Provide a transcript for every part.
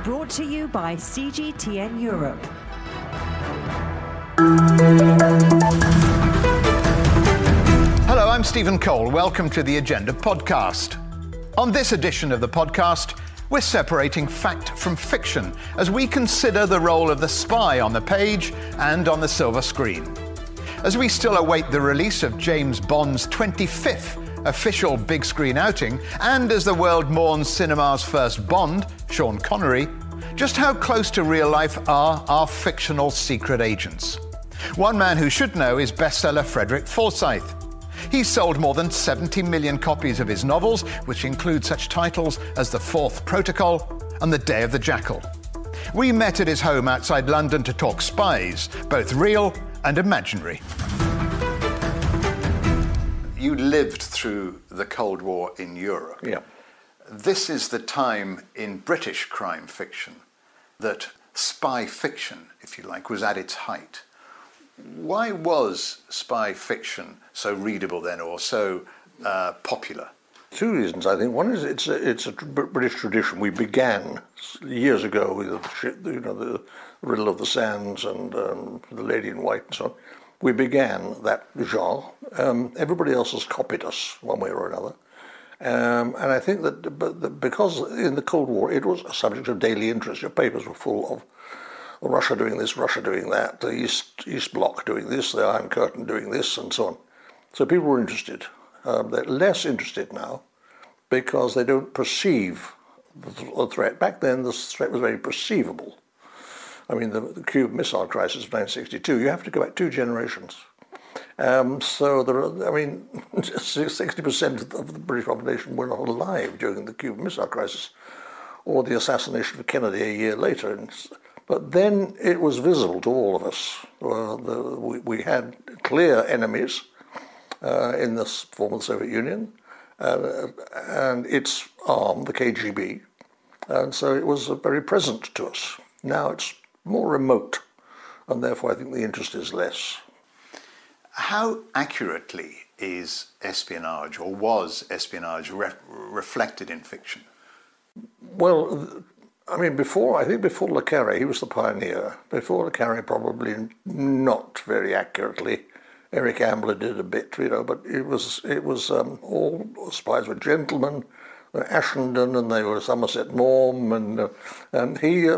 Brought to you by CGTN Europe. Hello, I'm Stephen Cole. Welcome to the Agenda podcast. On this edition of the podcast, we're separating fact from fiction as we consider the role of the spy on the page and on the silver screen. As we still await the release of James Bond's 25th official big screen outing, and as the world mourns cinema's first Bond, Sean Connery, just how close to real life are our fictional secret agents? One man who should know is bestseller Frederick Forsyth. He's sold more than 70 million copies of his novels, which include such titles as The Fourth Protocol and The Day of the Jackal. We met at his home outside London to talk spies, both real and imaginary. You lived through the Cold War in Europe. Yeah. This is the time in British crime fiction that spy fiction, if you like, was at its height. Why was spy fiction so readable then, or so popular? Two reasons, I think. One is it's a British tradition. We began years ago with the Riddle of the Sands and The Lady in White and so on. We began that genre. Everybody else has copied us one way or another. And I think that because in the Cold War it was a subject of daily interest. Your papers were full of Russia doing this, Russia doing that, the East Bloc doing this, the Iron Curtain doing this, and so on. So people were interested. They're less interested now because they don't perceive the threat. Back then the threat was very perceivable. I mean, the Cuban Missile Crisis of 1962, you have to go back 2 generations. So there are, 60% of the British population were not alive during the Cuban Missile Crisis or the assassination of Kennedy a year later. But then it was visible to all of us. We had clear enemies in the form of the Soviet Union and its arm, the KGB. And so it was very present to us. Now it's more remote, and therefore I think the interest is less. How accurately is espionage, or was espionage, reflected in fiction? Well, I mean, before Le Carre, he was the pioneer. Before Le Carre, probably not very accurately. Eric Ambler did a bit, but it was all spies were gentlemen, Ashenden, and they were Somerset Maugham, and he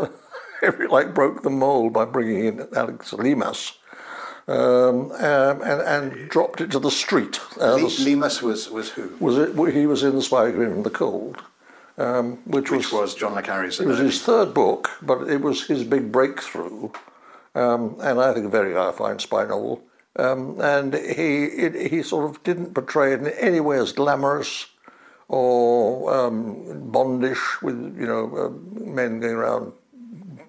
broke the mold by bringing in Alex Lemas. And dropped it to the street. Lemas was who? He was in The Spy Who Came from the Cold, which was John le Carre's. It was his third book, but it was his big breakthrough, and I think a very fine spy novel. And he sort of didn't portray it in any way as glamorous or Bondish, with men going around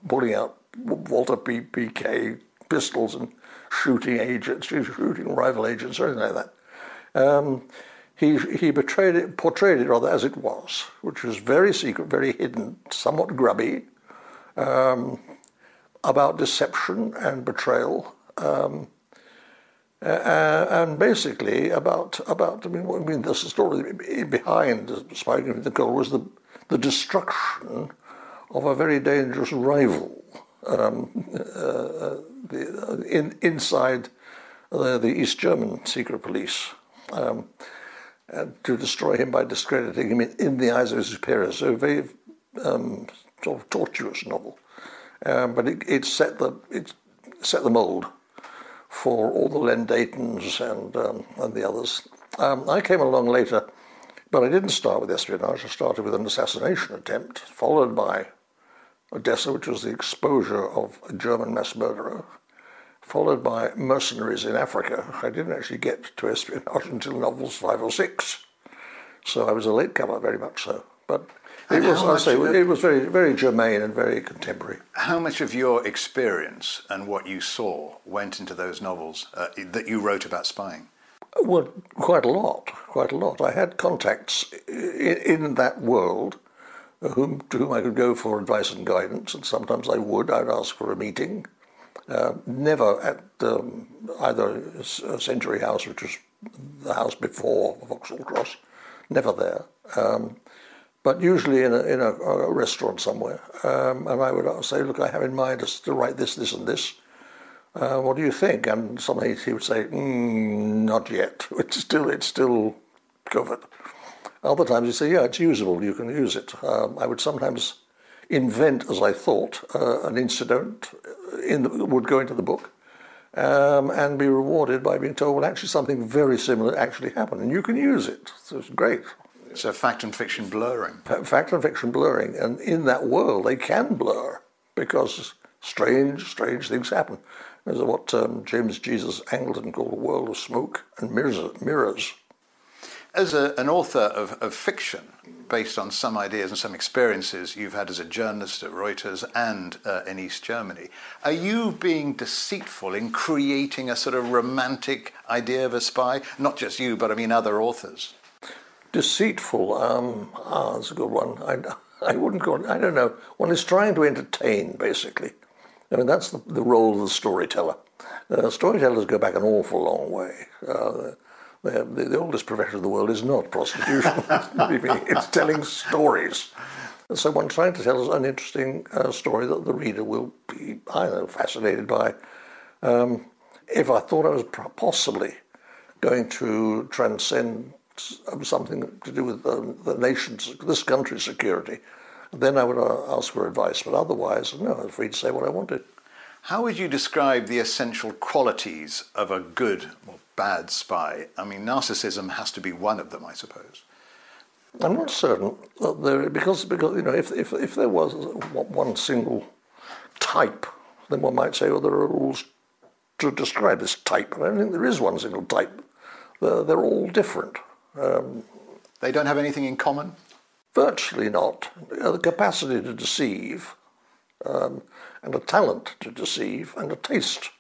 pulling out Walter PK pistols and shooting rival agents or anything like that. He portrayed it rather as it was, which was very secret, very hidden, somewhat grubby, about deception and betrayal, and basically about the story behind The Spy Who Came from the Cold was the destruction of a very dangerous rival. Inside the East German secret police, to destroy him by discrediting him in the eyes of his superiors. So a very sort of tortuous novel, but it set the mold for all the Len Daytons and the others. I came along later, but I didn't start with espionage. I started with an assassination attempt, followed by Odessa, which was the exposure of a German mass murderer, followed by mercenaries in Africa. I didn't actually get to espionage until novels 5 or 6, so I was a latecomer, very much so. But it was very, very germane and very contemporary. How much of your experience and what you saw went into those novels that you wrote about spying? Well, quite a lot. I had contacts in that world to whom I could go for advice and guidance, and sometimes I'd ask for a meeting. Never at either Century House, which was the house before Vauxhall Cross, never there. but usually in a restaurant somewhere. And I would say, look, I have in mind to write this, this, and this. What do you think? And sometimes he would say, not yet. It's still covered. Other times he'd say, yeah, it's usable. You can use it. I would sometimes invent, as I thought, an incident would go into the book, and be rewarded by being told, well, actually something very similar actually happened, and you can use it. So it's great. So fact and fiction blurring. Fact and fiction blurring, and in that world they can blur because strange things happen. There's what James Jesus Angleton called a world of smoke and mirrors. As an author of fiction, based on some ideas and some experiences you've had as a journalist at Reuters and in East Germany, are you being deceitful in creating a sort of romantic idea of a spy? Not just you, but I mean other authors. Deceitful, that's a good one. I wouldn't go, I don't know. One is trying to entertain, basically. I mean, that's the role of the storyteller. Storytellers go back an awful long way. The oldest profession in the world is not prostitution. It's telling stories. And so one's trying to tell us an interesting story that the reader will be, I don't know, fascinated by. If I thought I was possibly going to transcend something to do with this country's security, then I would ask for advice. But otherwise, no, I was free to say what I wanted. How would you describe the essential qualities of a good or bad spy? I mean, narcissism has to be one of them, I suppose. I'm not certain that because you know, if there was one single type, then one might say, well, there are rules to describe this type. But I don't think there is one single type. They're all different. They don't have anything in common? Virtually not. The capacity to deceive, and a talent to deceive, and a taste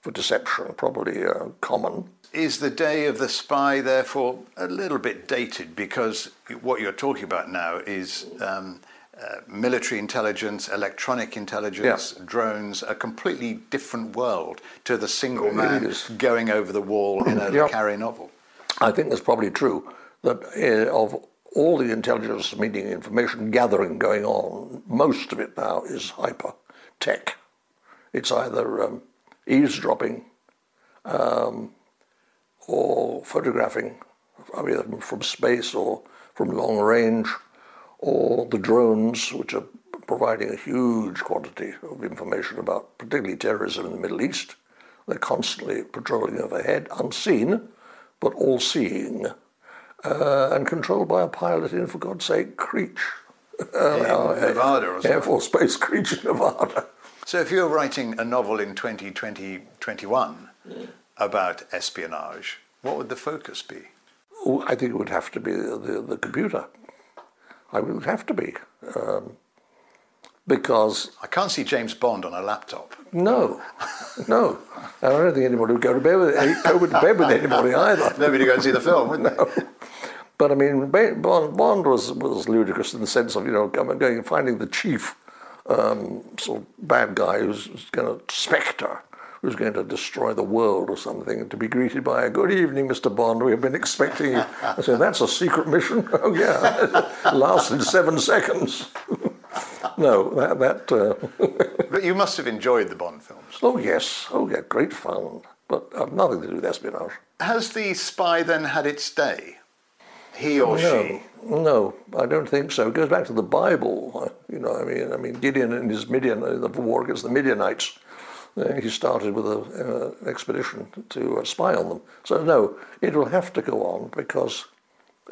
for deception, probably common. Is the day of the spy, therefore, a little bit dated? Because what you're talking about now is military intelligence, electronic intelligence, drones, a completely different world to the single man going over the wall in a carry novel. I think that's probably true, that of all the intelligence meeting information gathering going on, most of it now is hyper-tech. It's either eavesdropping or photographing, either from space or from long range, or the drones, which are providing a huge quantity of information about particularly terrorism in the Middle East. They're constantly patrolling overhead, unseen, but all-seeing, and controlled by a pilot in, for God's sake, Creech. Nevada or Air Force Base, Creech in Nevada. So if you're writing a novel in 2021 about espionage, what would the focus be? Oh, I think it would have to be the computer. I would have to be. Because... I can't see James Bond on a laptop. No. I don't think anybody would go to bed with anybody either. Nobody would go and see the film, wouldn't they? But I mean, Bond was ludicrous in the sense of, you know, going and finding the chief sort of bad guy who's going to spectre, who's going to destroy the world or something, and to be greeted by a "Good evening, Mr. Bond, we have been expecting you." I said, "That's a secret mission?" "Oh yeah, it lasted 7 seconds." No, But you must have enjoyed the Bond films. Oh yes, great fun, but nothing to do with espionage. Has the spy then had its day? He or she? No, I don't think so. It goes back to the Bible. You know, I mean, Gideon and his the war against the Midianites. He started with an expedition to spy on them. So no, it will have to go on because,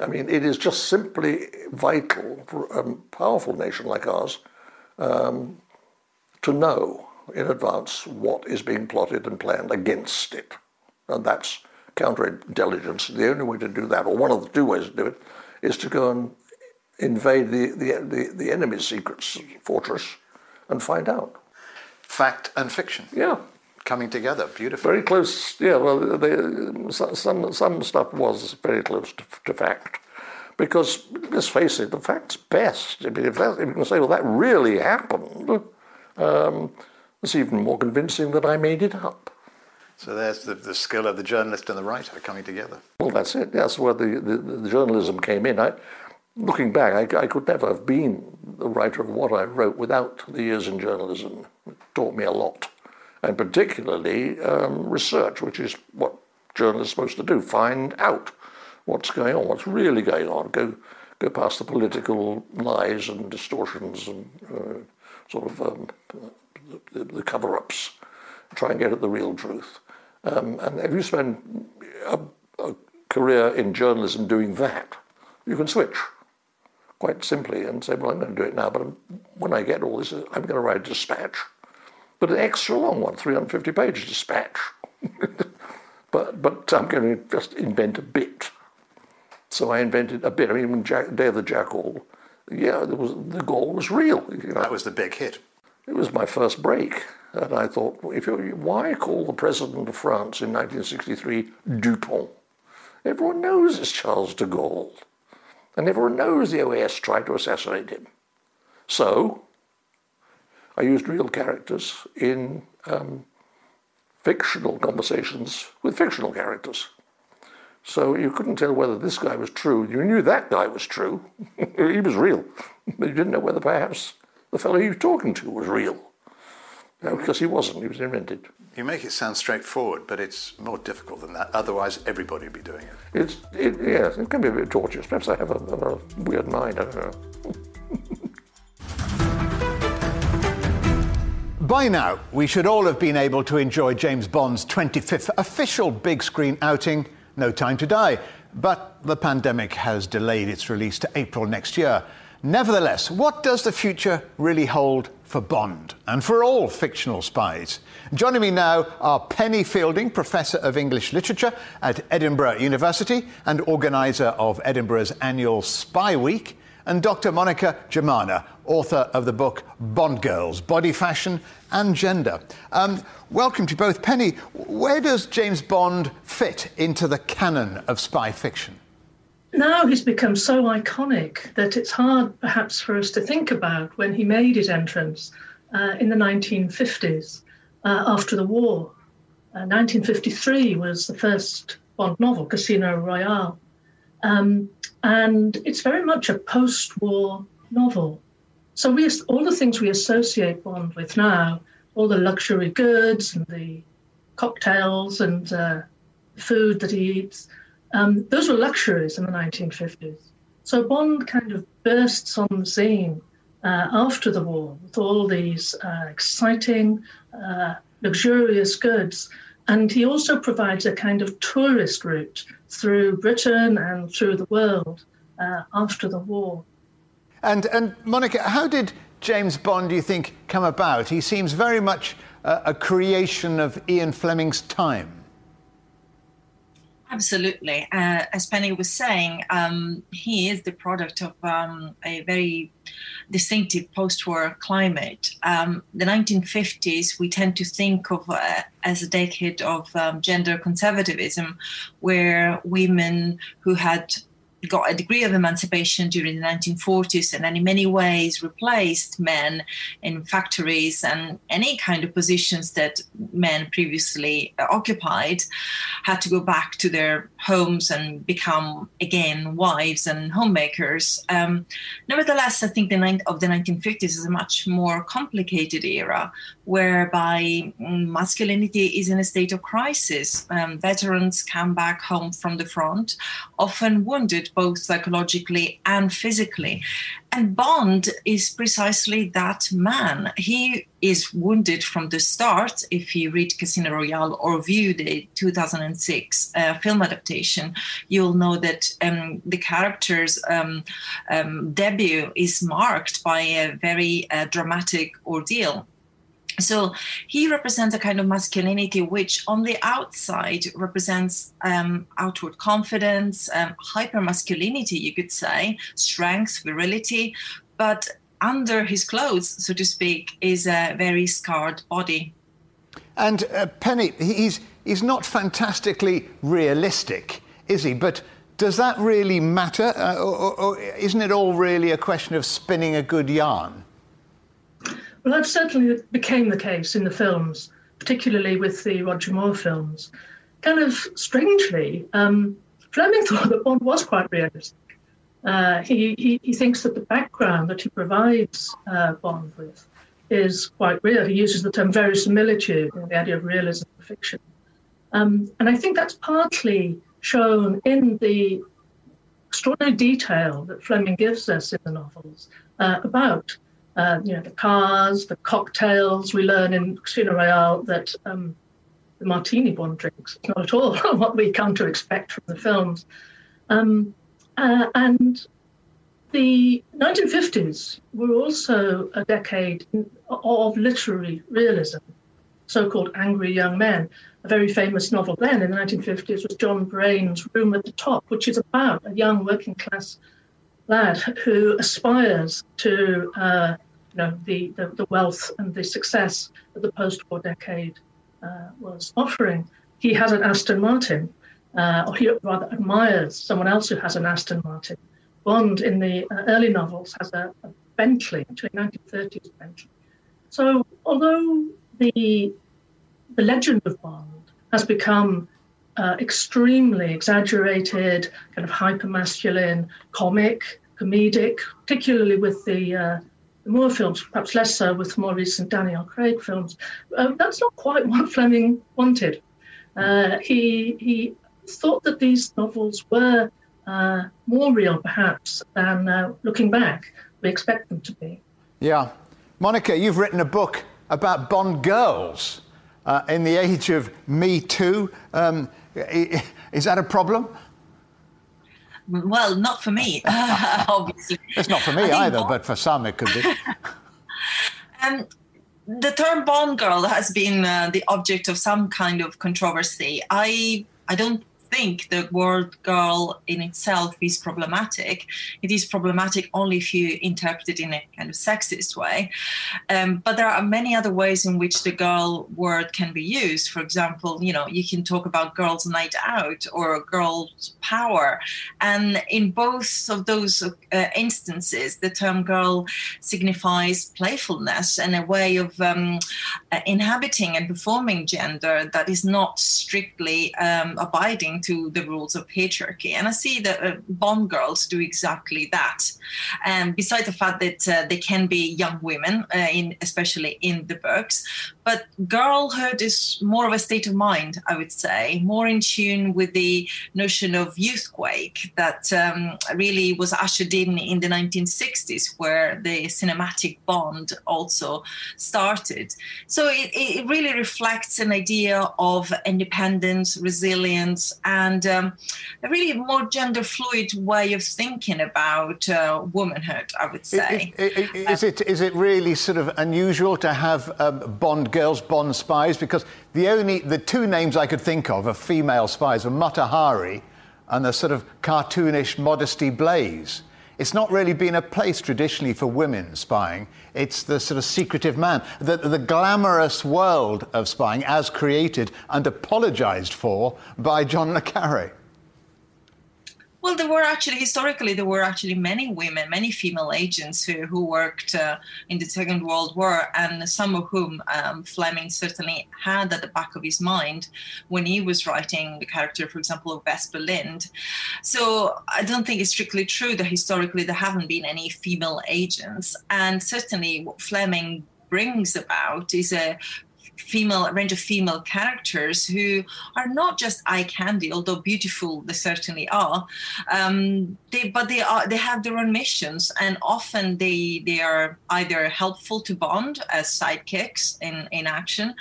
I mean, it is just simply vital for a powerful nation like ours to know in advance what is being plotted and planned against it. And that's counterintelligence. The only way to do that, or one of the two ways to do it, is to go and invade the enemy's secret fortress and find out. Fact and fiction. Yeah. Coming together, beautifully. Very close, yeah, well, some stuff was very close to fact. Because, let's face it, the fact's best. I mean, if you can say, well, that really happened, it's even more convincing that I made it up. So there's the skill of the journalist and the writer coming together. Well, that's it. That's where the journalism came in. looking back, I could never have been the writer of what I wrote without the years in journalism. It taught me a lot, and particularly research, which is what journalists are supposed to do: find out what's going on, what's really going on, go past the political lies and distortions and the cover-ups, try and get at the real truth. And if you spend a career in journalism doing that, you can switch quite simply and say, well, I'm going to do it now, but when I get all this, I'm going to write a dispatch. But an extra long one, 350-page dispatch. but I'm going to just invent a bit. So I invented a bit. I mean, Day of the Jackal, the Gaul was real. That was the big hit. It was my first break. And I thought, why call the president of France in 1963 Dupont? Everyone knows it's Charles de Gaulle. And everyone knows the OAS tried to assassinate him. So I used real characters in fictional conversations with fictional characters. So you couldn't tell whether this guy was true. You knew that guy was true. He was real. But you didn't know whether perhaps the fellow you were talking to was real. Because he wasn't. He was invented. You make it sound straightforward, but it's more difficult than that. Otherwise, everybody would be doing it. Yes, it can be a bit torturous. Perhaps I have a weird mind. I don't know. By now, we should all have been able to enjoy James Bond's 25th official big screen outing, No Time to Die. But the pandemic has delayed its release to April next year. Nevertheless, what does the future really hold for Bond and for all fictional spies? Joining me now are Penny Fielding, Professor of English Literature at Edinburgh University and organiser of Edinburgh's annual Spy Week, and Dr. Monica Germana, author of the book Bond Girls, Body Fashion and Gender. Welcome to both. Penny, where does James Bond fit into the canon of spy fiction? Now he's become so iconic that it's hard perhaps for us to think about when he made his entrance in the 1950s after the war. 1953 was the first Bond novel, Casino Royale. And it's very much a post-war novel. So all the things we associate Bond with now, all the luxury goods and the cocktails and food that he eats, those were luxuries in the 1950s. So Bond kind of bursts on the scene after the war with all these exciting, luxurious goods. And he also provides a kind of tourist route through Britain and through the world after the war. And Monica, how did James Bond, do you think, come about? He seems very much a creation of Ian Fleming's time. Absolutely. As Penny was saying, he is the product of a very distinctive post-war climate. The 1950s, we tend to think of as a decade of gender conservatism, where women who had got a degree of emancipation during the 1940s and in many ways replaced men in factories and any kind of positions that men previously occupied, had to go back to their homes and become again wives and homemakers. Nevertheless, I think the 1950s is a much more complicated era whereby masculinity is in a state of crisis. Veterans come back home from the front, often wounded both psychologically and physically. And Bond is precisely that man. He is wounded from the start. If you read Casino Royale or view the 2006 film adaptation, you'll know that the character's debut is marked by a very dramatic ordeal. So he represents a kind of masculinity which on the outside represents outward confidence, hyper-masculinity, you could say, strength, virility, but under his clothes, so to speak, is a very scarred body. And Penny, he's not fantastically realistic, is he? But does that really matter? Or isn't it all really a question of spinning a good yarn? Well, that certainly became the case in the films, particularly with the Roger Moore films. Kind of strangely, Fleming thought that Bond was quite realistic. He thinks that the background that he provides Bond with is quite real. He uses the term verisimilitude, the idea of realism in fiction. And I think that's partly shown in the extraordinary detail that Fleming gives us in the novels about the cars, the cocktails. We learn in Casino Royale that the martini Bond drinks is not at all what we come to expect from the films. And the 1950s were also a decade of literary realism, so-called Angry Young Men. A very famous novel then in the 1950s was John Brayne's Room at the Top, which is about a young working-class lad who aspires to the wealth and the success that the post-war decade was offering. He has an Aston Martin, or he rather admires someone else who has an Aston Martin. Bond in the early novels has a Bentley, actually 1930s Bentley. So although the legend of Bond has become extremely exaggerated, kind of hyper-masculine, comedic, particularly with the Moore films, perhaps less so with more recent Daniel Craig films. That's not quite what Fleming wanted. He thought that these novels were more real, perhaps, than looking back, we expect them to be. Yeah. Monica, you've written a book about Bond girls in the age of MeToo. Is that a problem? Well, not for me, obviously. It's not for me either, but for some it could be. The term Bond girl has been the object of some kind of controversy. I don't think the word girl in itself is problematic. It is problematic only if you interpret it in a kind of sexist way. But there are many other ways in which the girl word can be used. For example, you can talk about girls' night out or girls' power. And in both of those instances, the term girl signifies playfulness and a way of inhabiting and performing gender that is not strictly abiding to the rules of patriarchy. And I see that Bond girls do exactly that. Besides the fact that they can be young women, especially in the books, but girlhood is more of a state of mind, I would say, more in tune with the notion of youthquake that really was ushered in the 1960s, where the cinematic Bond also started. So it really reflects an idea of independence, resilience, and a really more gender fluid way of thinking about womanhood, I would say. Is it really sort of unusual to have Bond girls, Bond spies? Because the two names I could think of female spies were Mata Hari and the sort of cartoonish Modesty Blaze. It's not really been a place traditionally for women spying. It's the sort of secretive man, the glamorous world of spying as created and apologised for by John le Carré. Well, historically, there were actually many women, many female agents who worked in the Second World War, and some of whom Fleming certainly had at the back of his mind when he was writing the character, for example, of Vesper Lind. So I don't think it's strictly true that historically there haven't been any female agents. And certainly what Fleming brings about is a range of female characters who are not just eye candy, although beautiful they certainly are. They have their own missions, and often they are either helpful to Bond as sidekicks in action,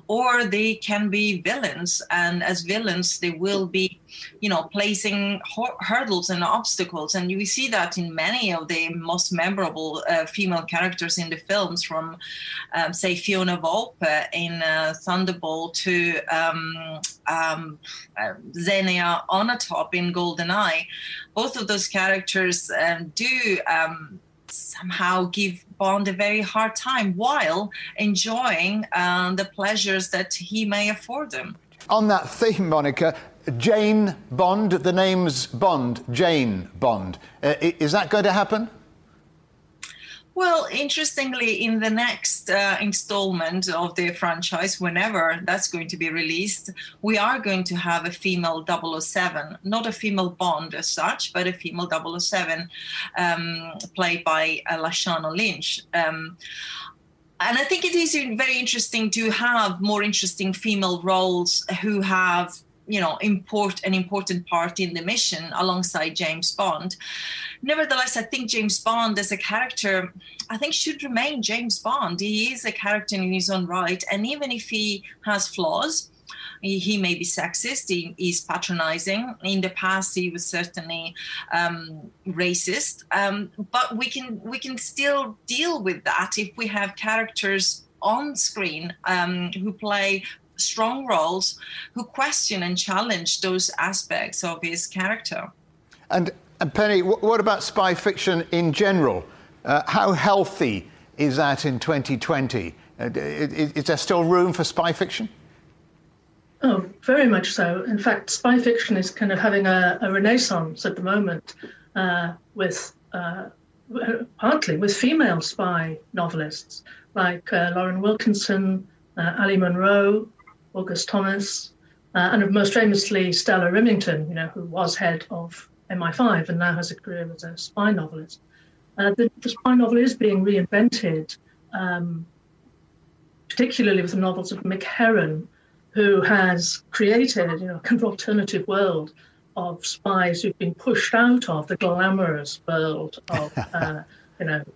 or they can be villains. And as villains, they will be, placing hurdles and obstacles. And we see that in many of the most memorable female characters in the films, from, say, Fiona Volpe in Thunderball to Xenia Onatopp in GoldenEye. Both of those characters do somehow give Bond a very hard time while enjoying the pleasures that he may afford them. On that theme, Monica, Jane Bond, the name's Bond, Jane Bond. Is that going to happen? Well, interestingly, in the next installment of the franchise, whenever that's going to be released, we are going to have a female 007, not a female Bond as such, but a female 007 played by Lashana Lynch. And I think it is very interesting to have more interesting female roles who have, an important part in the mission alongside James Bond. Nevertheless, I think James Bond as a character, should remain James Bond. He is a character in his own right. And even if he has flaws, he may be sexist, he is patronizing. In the past, he was certainly racist. But we can still deal with that if we have characters on screen who play strong roles, who question and challenge those aspects of his character. And Penny, what about spy fiction in general? How healthy is that in 2020? Is there still room for spy fiction? Oh, very much so. In fact, spy fiction is kind of having a renaissance at the moment, partly with female spy novelists like Lauren Wilkinson, Ali Munro, August Thomas, and most famously Stella Rimington, who was head of MI5 and now has a career as a spy novelist. The spy novel is being reinvented, particularly with the novels of Mick Herron, who has created a kind of alternative world of spies who've been pushed out of the glamorous world of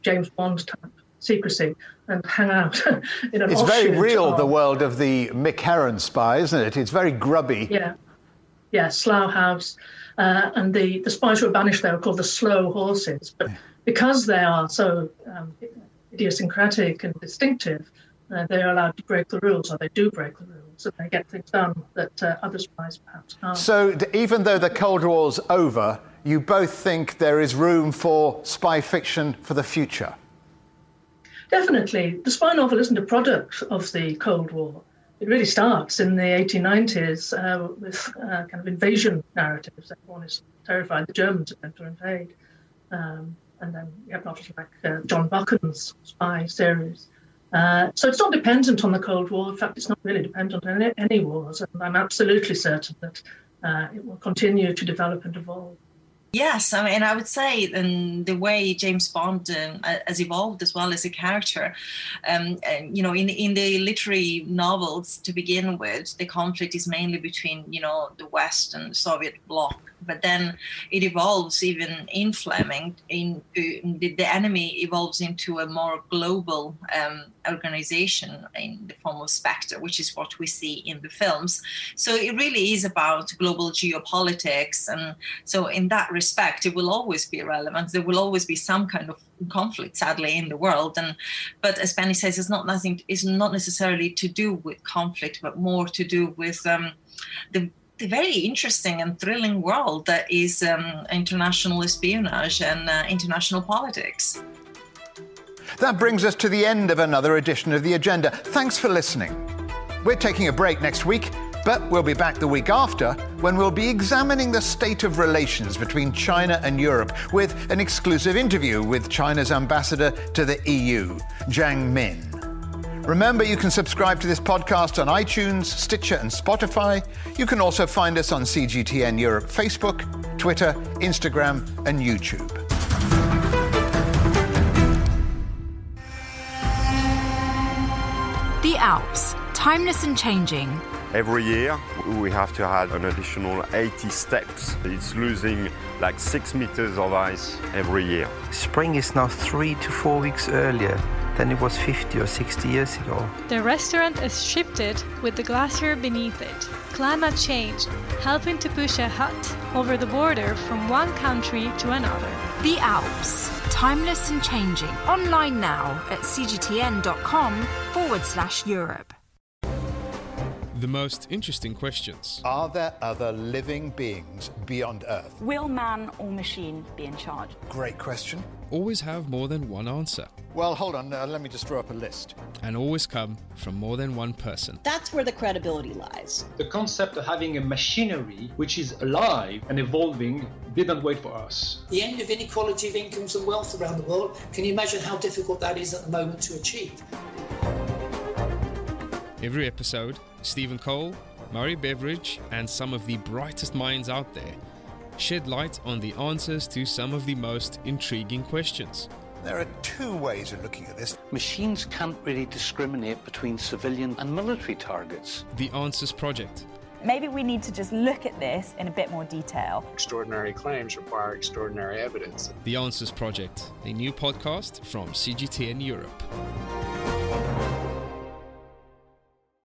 James Bond type secrecy and hang out in an It's offshoot very real, of the world of the Mick Herron spy, isn't it? It's very grubby. Yeah, Slough House. And the spies who are banished there are called the slow horses. But because they are so idiosyncratic and distinctive, they're allowed to break the rules, or they do break the rules, and they get things done that other spies perhaps can't. So even though the Cold War's over, you both think there is room for spy fiction for the future? Definitely. The spy novel isn't a product of the Cold War. It really starts in the 1890s with kind of invasion narratives. Everyone is terrified the Germans are going to invade. And then you have novels like John Buchan's spy series. So it's not dependent on the Cold War. In fact, it's not really dependent on any wars. And I'm absolutely certain that it will continue to develop and evolve. Yes, I would say the way James Bond has evolved as well as a character, in the literary novels to begin with, the conflict is mainly between, the West and the Soviet bloc. But then it evolves even in Fleming. The enemy evolves into a more global organization in the form of Spectre, which is what we see in the films. So it really is about global geopolitics. And so in that respect, it will always be relevant. There will always be some kind of conflict, sadly, in the world. But as Penny says, it's not necessarily to do with conflict, but more to do with the very interesting and thrilling world that is international espionage and international politics. That brings us to the end of another edition of The Agenda. Thanks for listening. We're taking a break next week, but we'll be back the week after when we'll be examining the state of relations between China and Europe with an exclusive interview with China's ambassador to the EU, Jiang Min. Remember, you can subscribe to this podcast on iTunes, Stitcher and Spotify. You can also find us on CGTN Europe Facebook, Twitter, Instagram and YouTube. The Alps, timeless and changing. Every year we have to add an additional 80 steps. It's losing like 6 meters of ice every year. Spring is now 3 to 4 weeks earlier than it was 50 or 60 years ago. The restaurant is shifted with the glacier beneath it. Climate change, helping to push a hut over the border from one country to another. The Alps, timeless and changing. Online now at cgtn.com/Europe. The most interesting questions. Are there other living beings beyond Earth? Will man or machine be in charge? Great question. always have more than one answer. Well, hold on, let me just draw up a list. And always come from more than one person. That's where the credibility lies. The concept of having a machinery which is alive and evolving didn't wait for us. The end of inequality of incomes and wealth around the world, can you imagine how difficult that is at the moment to achieve? Every episode, Stephen Cole, Murray Beveridge, and some of the brightest minds out there shed light on the answers to some of the most intriguing questions. There are two ways of looking at this. Machines can't really discriminate between civilian and military targets. The Answers Project. Maybe we need to just look at this in a bit more detail. Extraordinary claims require extraordinary evidence. The Answers Project, a new podcast from CGTN Europe.